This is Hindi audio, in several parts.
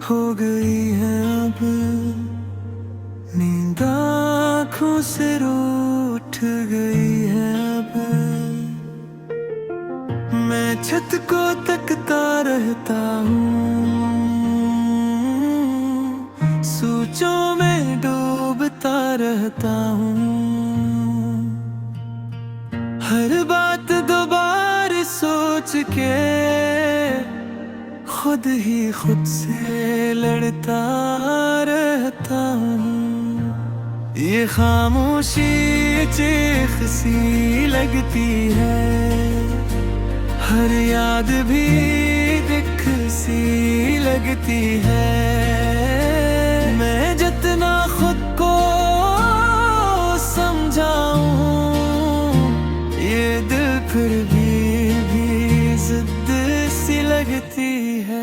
हो गई है अब नींद आँखों से रूठ गई है अब। मैं छत को तकता रहता हूँ, सोचों में डूबता रहता हूँ। हर बात दोबारा सोच के खुद ही खुद से लड़ता रहता हूँ। ये खामोशी चीख सी लगती है, हर याद भी दिख सी लगती है। मैं जितना खुद को समझाऊं, ये दिल फिर भी जिद सी लगती है।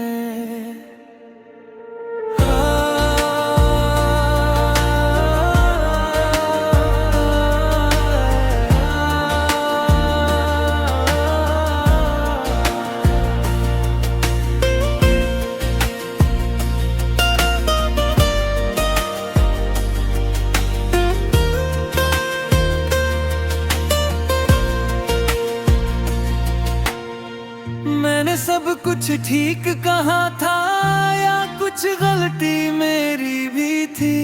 मैंने सब कुछ ठीक कहा था या कुछ गलती मेरी भी थी?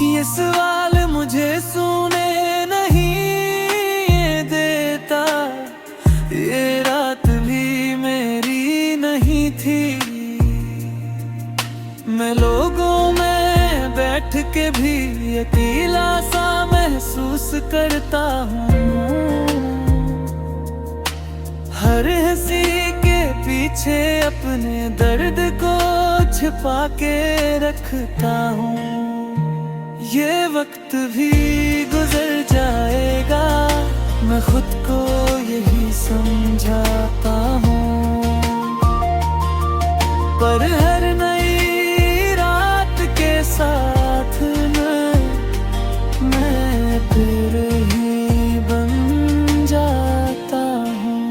ये सवाल मुझे सुने नहीं देता, ये रात भी मेरी नहीं थी। मैं लोगों में बैठ के भी अकेला सा महसूस करता हूँ। हर हंसी के पीछे अपने दर्द को छिपा के रखता हूँ। ये वक्त भी गुजर जाएगा, मैं खुद को यही समझाता हूँ। पर हर नई रात के साथ मैं फिर ही बन जाता हूँ।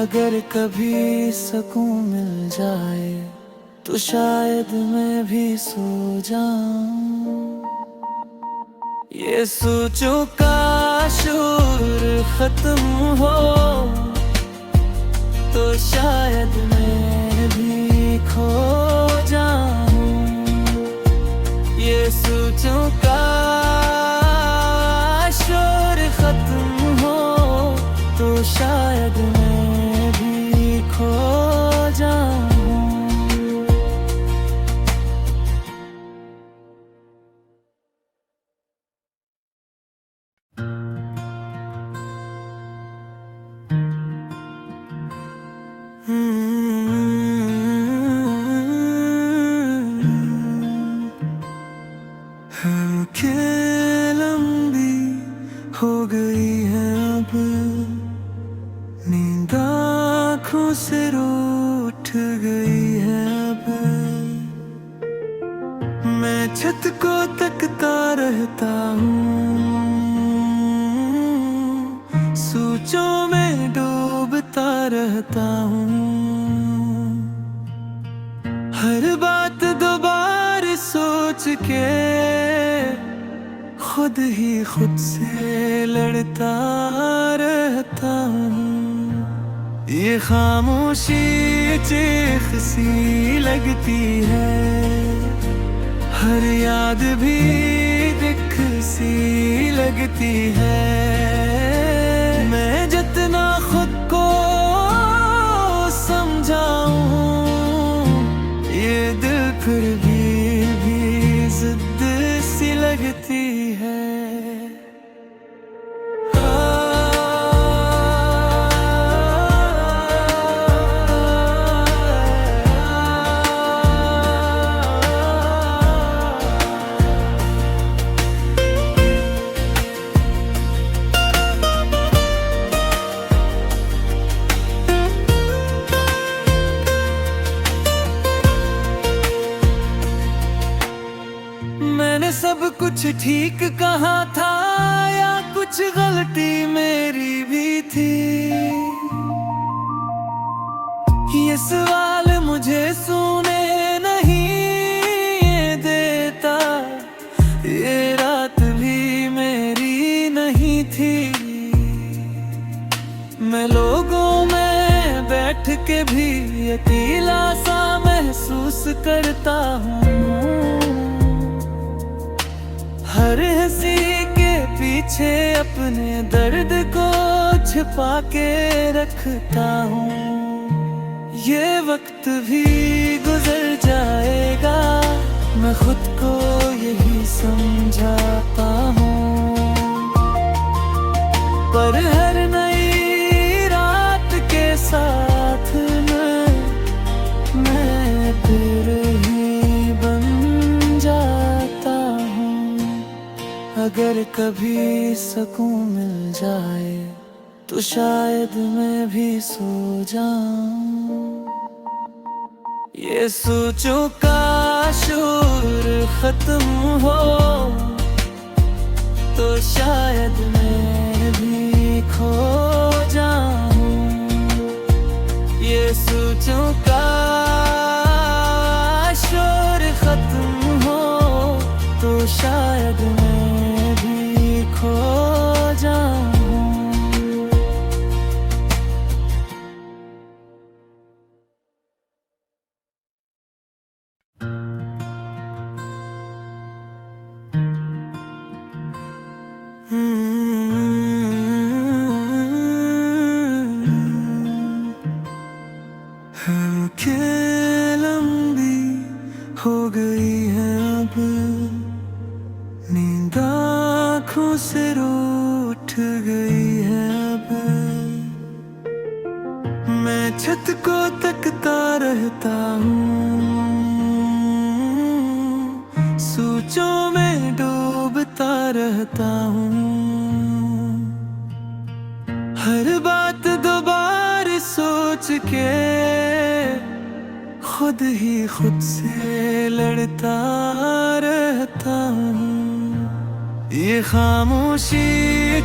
अगर कभी सुकून मिल जाए तो शायद मैं भी सो जाऊं। ये सोचों का शोर खत्म हो तो शायद मैं भी खो जाऊं। ये सोचों का शोर खत्म हो तो शायद मैं भी खो जाऊं। आँखें लंबी हो गई है अब, नींद आँखों से रूठ गई है अब। मैं छत को तकता रहता हूँ, सोचों में डूबता रहता हूँ। हर बात दोबारा सोच के खुद ही खुद से लड़ता रहता हूँ। ये खामोशी चीख सी लगती है, हर याद भी दिख सी लगती है। मैं जितना खुद को समझाऊं, ये दिल फिर भी जिद सी लगती है। मैंने सब कुछ ठीक कहा था या कुछ गलती मेरी भी थी? ये सवाल मुझे सुने नहीं देता, ये रात भी मेरी नहीं थी। मैं लोगों में बैठ के भी अकेला सा महसूस करता हूँ। हर हंसी के पीछे अपने दर्द को छिपा के रखता हूँ। ये वक्त भी गुजर जाएगा, मैं खुद को यही समझाता हूँ। पर हर नई रात के साथ मैं फिर ही बन जाता हूँ। अगर कभी सुकून मिल जाए तो शायद मैं भी सो जाऊं। ये सोचों का शोर खत्म हो तो शायद मैं भी खो जाऊं। ये सोचों का शोर खत्म हो तो शायद मैं भी खो जाऊं। आँखें लंबी हो गई है अब, नींद आँखों से रूठ गई है अब। मैं छत को तकता रहता हूँ, सोचों में डूबता रहता हूँ। हर बात दोबारा सोच के खुद ही खुद से लड़ता रहता हूँ। ये खामोशी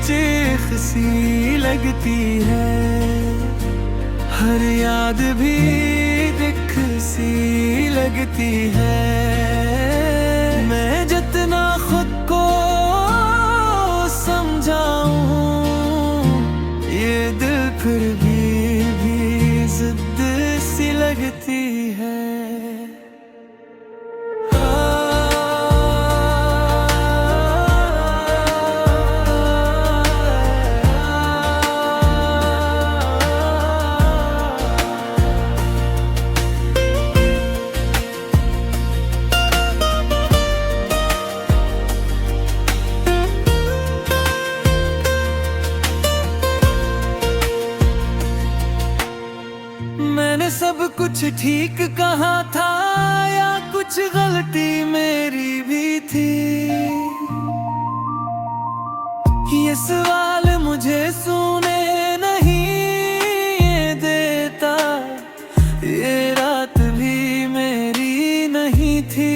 चीख सी लगती है, हर याद भी दिख सी लगती है। मैं जितना खुद को समझाऊं, ये दिल फिर भी जिद सी लगती है। मैंने सब कुछ ठीक कहा था या कुछ गलती मेरी भी थी? ये सवाल मुझे सुने नहीं देता, ये रात भी मेरी नहीं थी।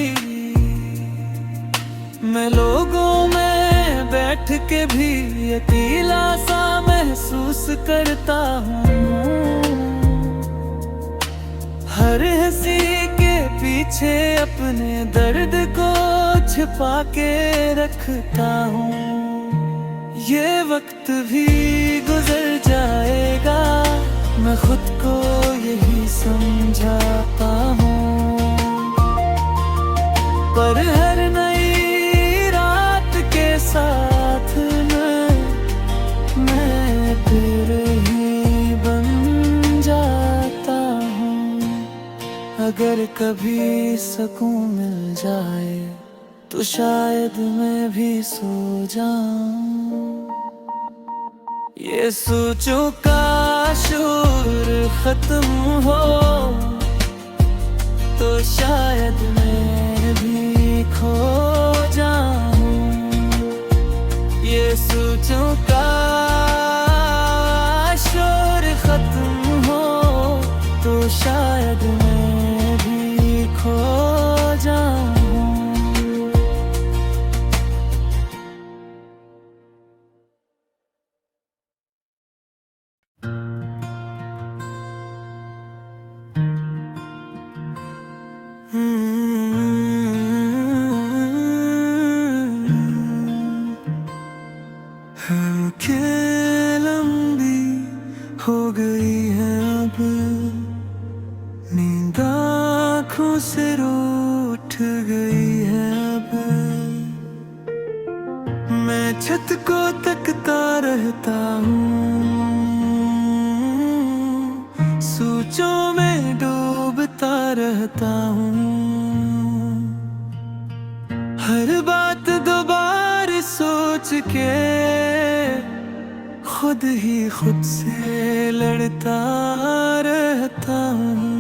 मैं लोगों में बैठ के भी अकेला सा महसूस करता हूँ। हर हंसी के पीछे अपने दर्द को छिपा के रखता हूँ। ये वक्त भी गुजर जाएगा, मैं खुद को यही समझाता हूँ। पर हर नई रात के साथ मैं फिर ही बन जाता हूँ। अगर कभी सुकून मिल जाए तो शायद मैं भी सो जाऊं। ये सोचों का शोर खत्म हो तो शायद मैं भी खो जाऊं। ये सोचों का शोर खत्म हो तो शायद मैं भी खो जाऊं। आँखों से रूठ गई है अब। मैं छत को तकता रहता हूँ, सोचों में डूबता रहता हूँ। हर बात दोबारा सोच के खुद ही खुद से लड़ता रहता हूँ।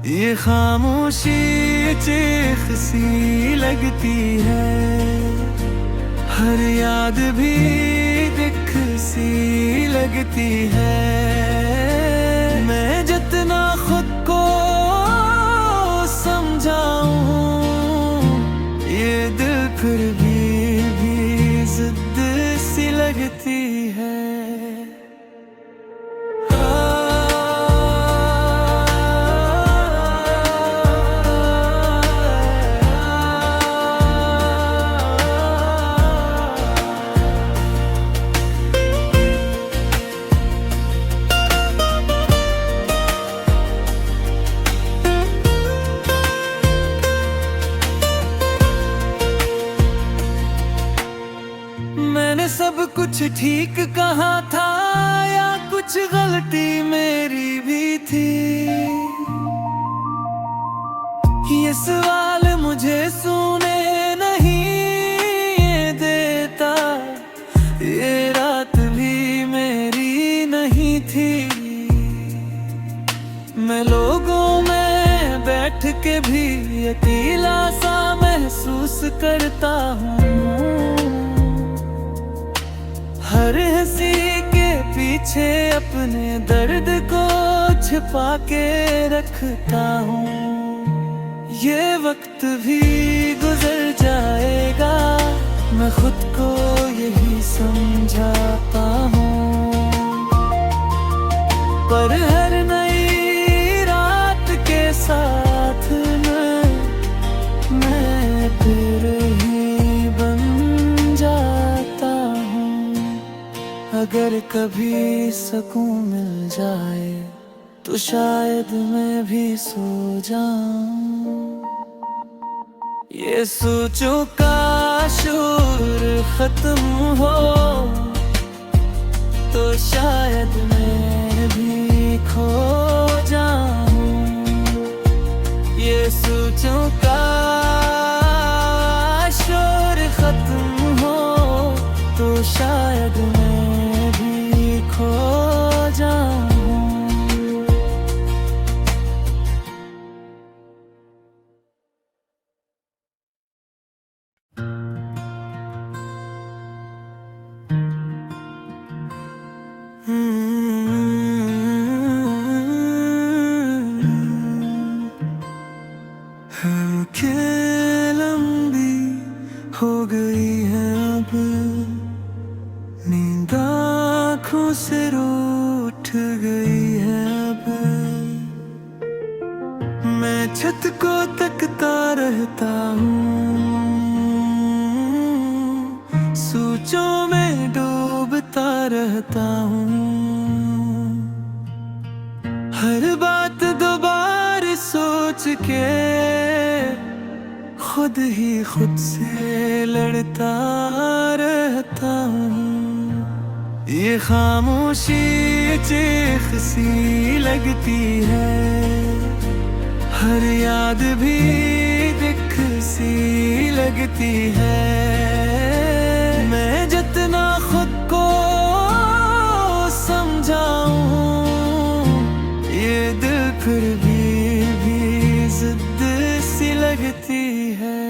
ये खामोशी चीख सी लगती है, हर याद भी दिख सी लगती है। मैं जितना खुद को समझाऊं, ये दिल फिर भी जिद सी लगती है। मैंने सब कुछ ठीक कहा था या कुछ गलती मेरी भी थी? ये सवाल मुझे सुने नहीं देता, ये रात भी मेरी नहीं थी। मैं लोगों में बैठ के भी अकेला सा महसूस करता हूँ। हर हंसी के पीछे अपने दर्द को छिपा के रखता हूँ। ये वक्त भी गुजर जाएगा, मैं खुद को यही समझाता हूँ। पर हर नई रात के साथ मैं फिर ही बन जाता हूँ। अगर कभी सुकून मिल जाए तो शायद मैं भी सो जाऊं। ये सोचों का शोर खत्म हो तो शायद मैं भी खो जाऊं। ये सोचों का शोर खत्म हो तो शायद मैं भी खो जाऊं। आँखें लंबी हो गई है अब, नींद आँखों से रूठ गई है अब। मैं छत को तकता रहता हूँ, सोचों में डूबता रहता हूँ। हर बात दोबारा सोच के खुद ही खुद से लड़ता रहता हूँ। ये खामोशी चीख सी लगती है, हर याद भी दिख सी लगती है। मैं जितना खुद को समझाऊं, ये दिल फिर भी जिद सी लगती है।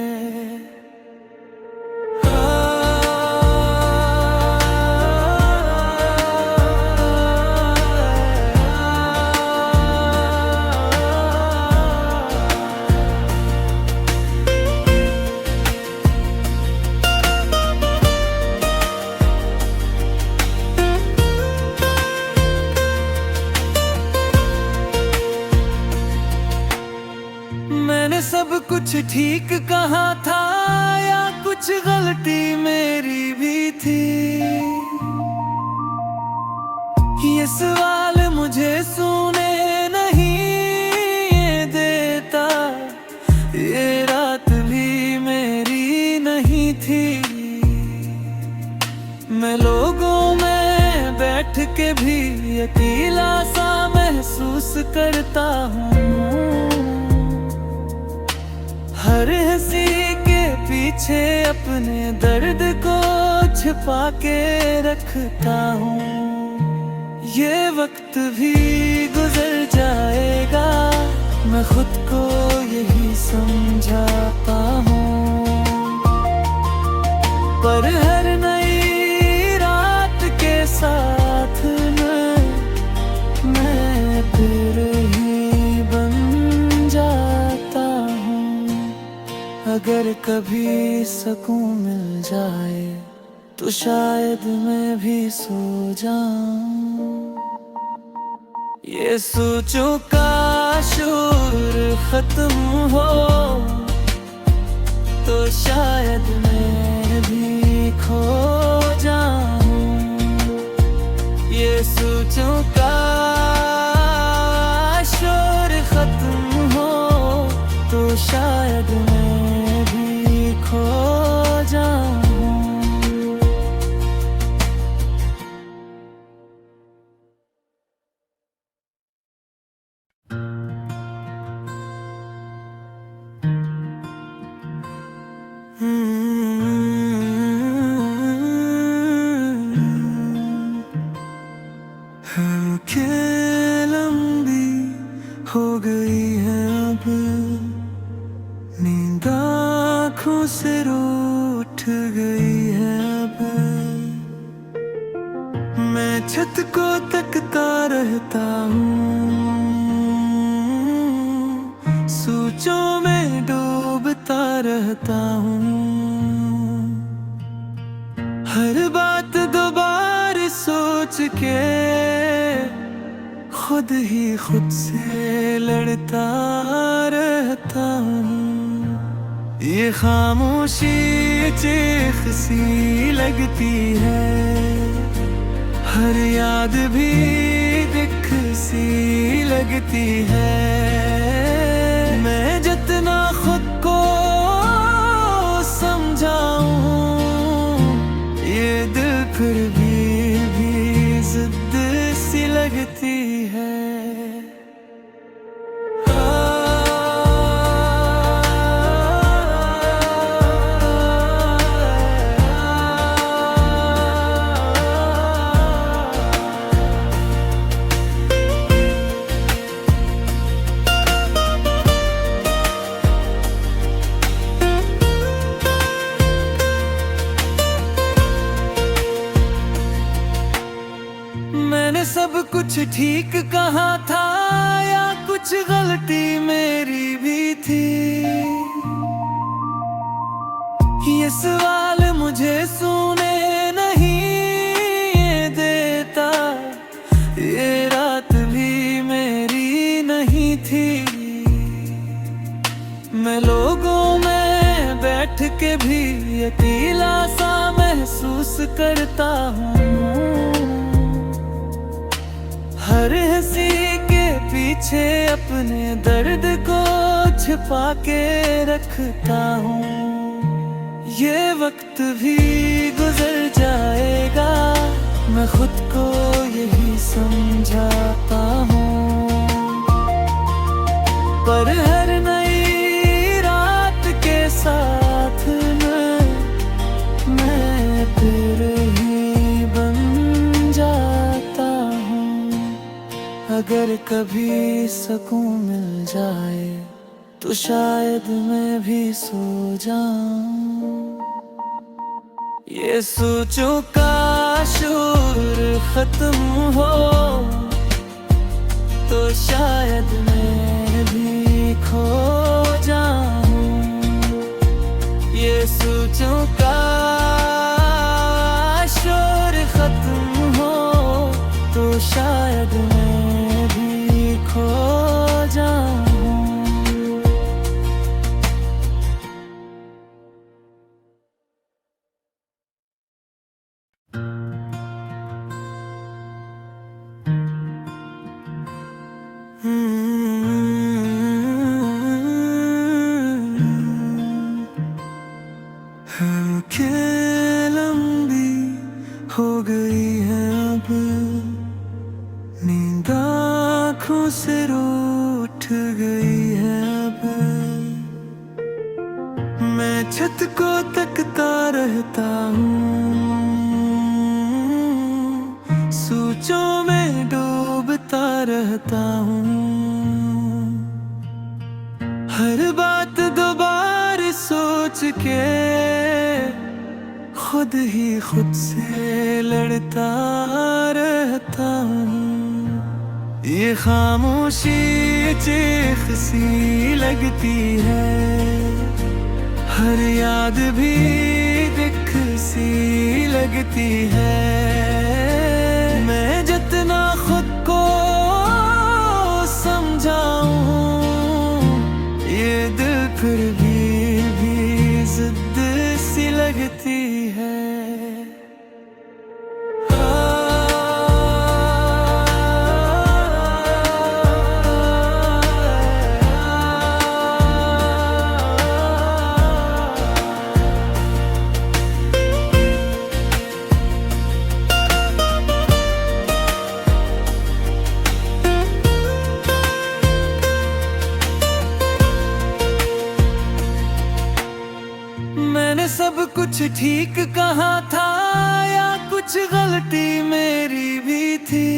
मैंने सब कुछ ठीक कहा था या कुछ गलती मेरी भी थी? ये सवाल मुझे सुने नहीं देता, पीछे अपने दर्द को छिपा के रखता हूँ। ये वक्त भी गुजर जाएगा, मैं खुद को यही समझाता हूँ। पर हर नई रात के साथ मैं फिर ही बन जाता हूँ। अगर कभी सुकून मिल जाए तो शायद मैं भी सो जाऊं। ये सोचों का शोर खत्म हो तो शायद मैं भी खो जाऊं। ये सोचों का शोर खत्म हो तो शायद मैं भी खो जाऊं। आँखें लंबी हो गई है अब, नींद आँखों से रूठ गई है अब। मैं छत को तकता रहता हूँ, सोचों में डूबता रहता हूँ। हर बात दोबारा सोच के खुद ही खुद से लड़ता रहता हूँ। ये खामोशी चीख सी लगती है, हर याद भी दिख सी लगती है। मैं जितना खुद को समझाऊं, ये दिल फिर भी जिद सी लगती है। मैंने सब कुछ ठीक कहा था या कुछ गलती मेरी भी थी, ये सवाल मुझे सुने नहीं देता। ये रात भी मेरी नहीं थी, मैं लोगों में बैठ के भी अकेला सा महसूस करता हूँ। हर हंसी के पीछे अपने दर्द को छिपा के रखता हूँ। ये वक्त भी गुजर जाएगा, मैं खुद को यही समझाता हूँ। पर हर नई रात के साथ मैं फिर ही बन जाता हूँ। अगर कभी सुकून मिल जाए तो शायद मैं भी सो जाऊं। ये सोचों का शोर खत्म हो तो शायद मैं भी खो जाऊं। ये सोचों का शोर खत्म हो तो शायद मैं भी खो जाऊं। आँखें लंबी हो गई है अब, नींद आँखों से रूठ गई है अब। मैं छत को तकता रहता हूँ, सोचों में डूबता रहता हूँ। हर बात दोबारा सोच के खुद ही खुद से लड़ता रहता हूँ। ये खामोशी चीख सी लगती है, हर याद भी दिख सी लगती है। मैं जितना खुद को समझाऊं, ये दिल फिर भी जिद सी लगती है। मैंने सब कुछ ठीक कहा था या कुछ गलती मेरी भी थी,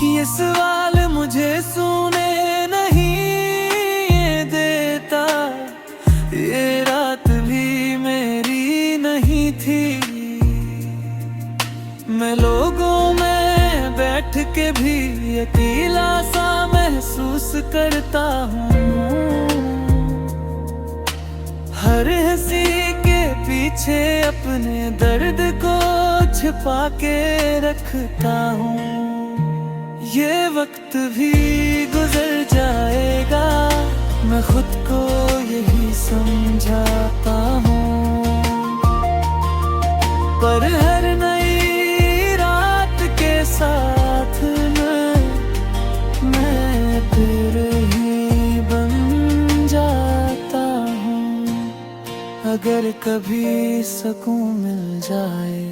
ये सवाल मुझे सुने नहीं देता। ये रात भी मेरी नहीं थी, मैं लोगों में बैठ के भी अकेला सा महसूस करता हूँ। हर हंसी के पीछे अपने दर्द को छिपा के रखता हूँ। ये वक्त भी गुजर जाएगा, मैं खुद को यही समझाता हूँ। पर हर नई रात के साथ मैं फिर ही बन जाता हूँ। अगर कभी सुकून मिल जाए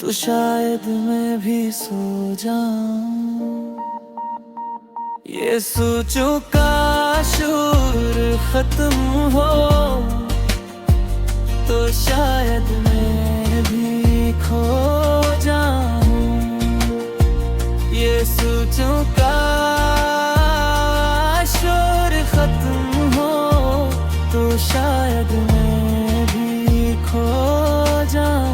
तो शायद मैं भी सो जाऊं। ये सोचों का शोर खत्म हो तो शायद मैं भी खो जाऊं। ये सोचों का शोर खत्म हो तो शायद मैं भी खो जाऊं।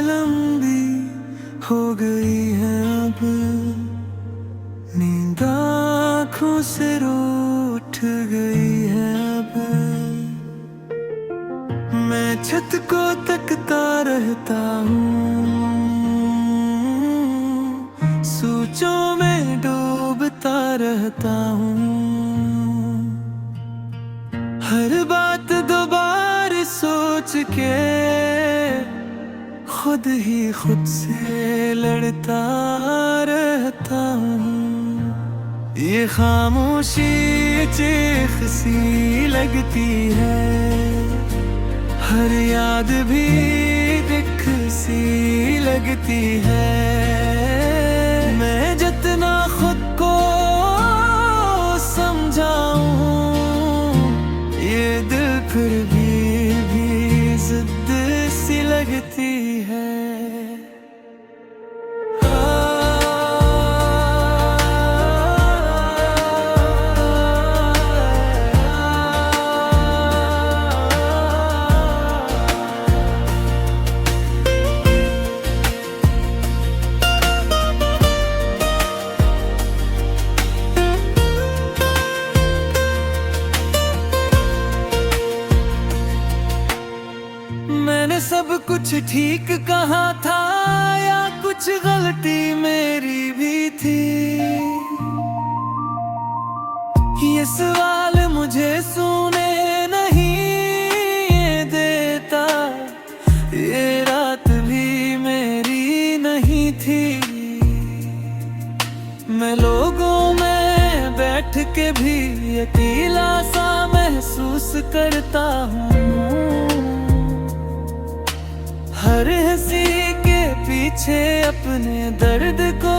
लंबी हो गई है अब, नींद आँखों से रूठ गई है अब। मैं छत को तकता रहता हूँ, सोचों में डूबता रहता हूँ। हर बात दोबारा सोच के खुद ही खुद से लड़ता रहता हूँ। ये खामोशी चीख सी लगती है, हर याद भी दिख सी लगती है। मैं जितना खुद को समझाऊं, ये दिल फिर भी जिद सी लगती है। मैंने सब कुछ ठीक कहा था या कुछ गलती मेरी भी थी, ये सवाल मुझे सुने नहीं देता। ये रात भी मेरी नहीं थी, करता हूँ। हर हंसी के पीछे अपने दर्द को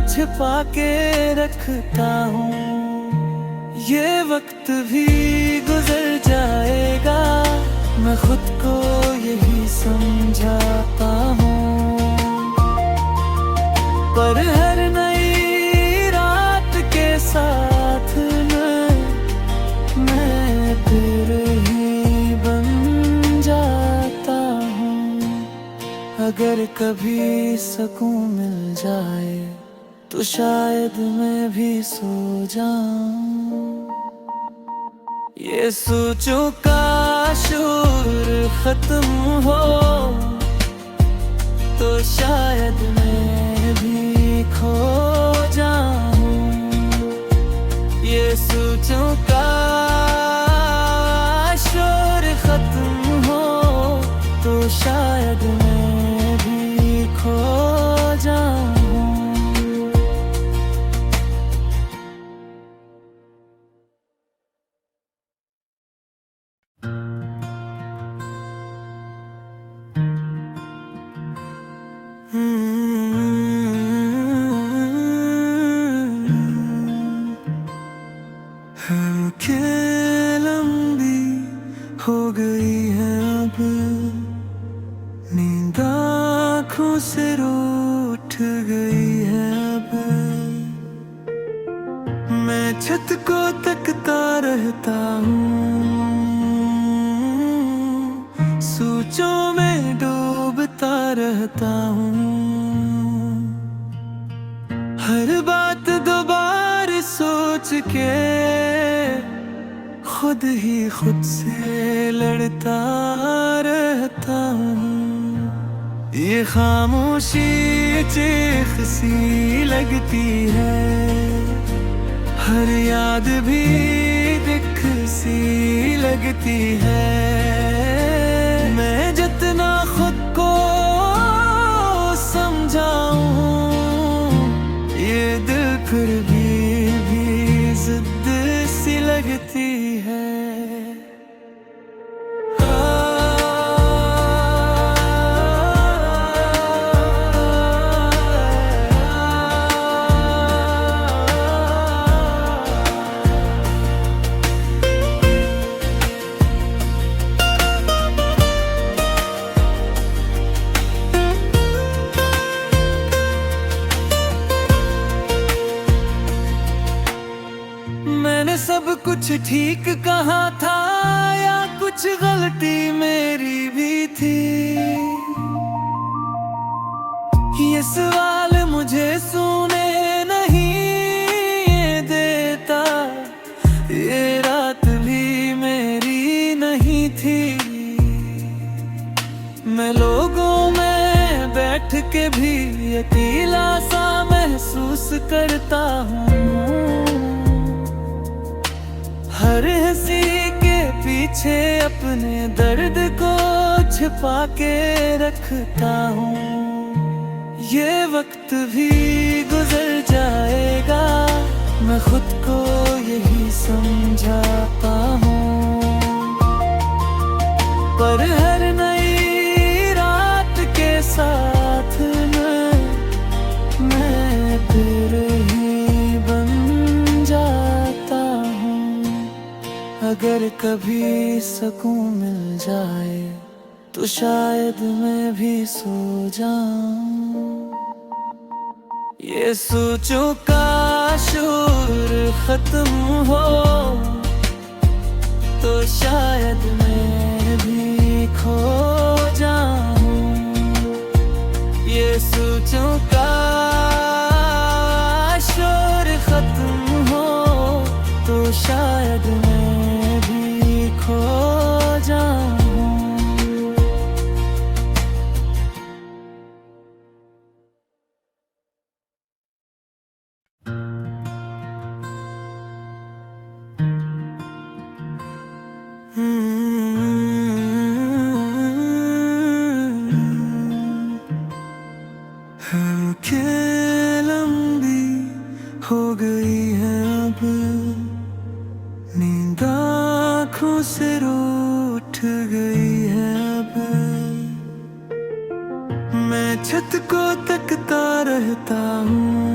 छिपा के रखता हूँ। ये वक्त भी गुजर जाएगा, मैं खुद को यही समझाता हूँ। पर हर नई रात के साथ मैं फिर ही बन जाता हूँ। अगर कभी सुकून मिल जाए तो शायद मैं भी सो जाऊं। ये सोचों का शोर खत्म हो तो शायद मैं भी खो जाऊं। ये सोचों का शोर खत्म हो तो शायद मैं भी खो जाऊं। आँखें लंबी हो गई है अब, नींद आँखों से रूठ गई है अब। मैं छत को तकता रहता हूँ, सोचों में डूबता रहता हूँ। हर बात दोबारा सोच के खुद ही खुद से लड़ता रहता हूँ। ये खामोशी चीख सी लगती है, हर याद भी दिख सी लगती है। मैं जितना खुद को समझाऊं, ये दिल फिर भी जिद सी लगती है। मैंने सब कुछ ठीक कहा था या कुछ गलती मेरी भी थी, ये सवाल मुझे सुने नहीं देता। ये रात भी मेरी नहीं थी, मैं लोगों में बैठ के भी अकेला सा महसूस करता हूँ। हर हंसी के पीछे अपने दर्द को छिपा के रखता हूँ। ये वक्त भी गुजर जाएगा, मैं खुद को यही समझाता हूँ। पर हर नई रात के साथ मैं फिर ही बन जाता हूँ। अगर कभी सुकून मिल जाए तो शायद मैं भी सो जाऊं। ये सोचों का शोर खत्म हो तो शायद मैं भी खो जाऊं। ये सोचों का शोर खत्म हो तो शायद मैं भी खो जाऊं। आँखें लंबी हो गई है अब, नींद आँखों से रो मैं छत को तकता रहता हूँ,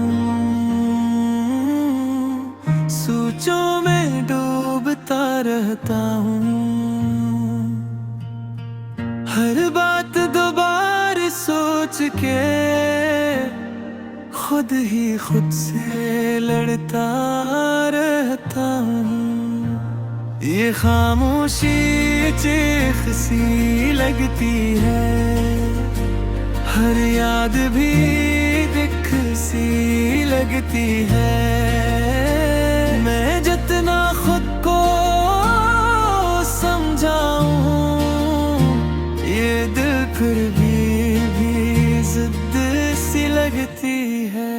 सोचों में डूबता रहता हूँ। हर बात दोबारा सोच के खुद ही खुद से लड़ता रहता हूँ। ये खामोशी चीख सी लगती है, हर याद भी दिख सी लगती है। मैं जितना खुद को समझाऊं, ये दिल फिर भी जिद सी लगती है।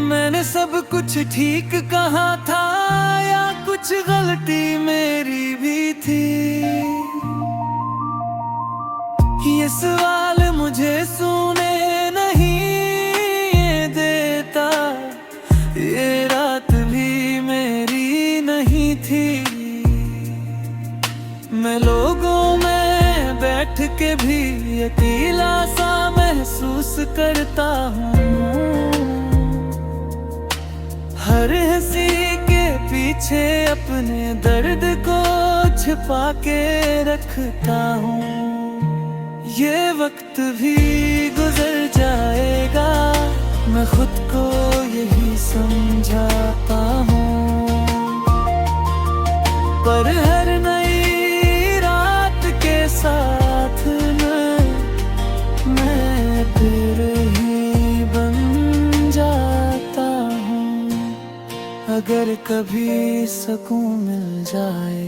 मैंने सब कुछ ठीक कहा था या कुछ गलती मेरी भी थी, ये सवाल मुझे सुने नहीं देता। ये रात भी मेरी नहीं थी, मैं लोगों में बैठ के भी अकेला सा महसूस करता हूँ। हर हंसी के पीछे अपने दर्द को छिपा के रखता हूँ। ये वक्त भी गुजर जाएगा, मैं खुद को यही समझाता हूँ। पर हर नई रात के साथ मैं फिर ही बन जाता हूँ। अगर कभी सुकून मिल जाए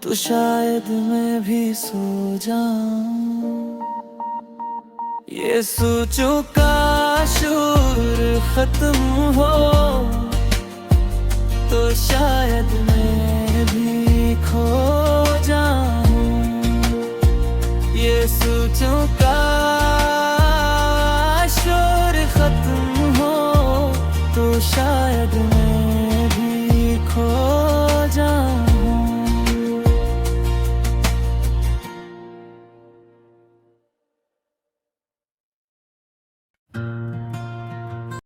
तो शायद मैं भी सो जाऊं। ये सोचों का शोर खत्म हो तो शायद मैं भी खो जाऊं। ये सोचों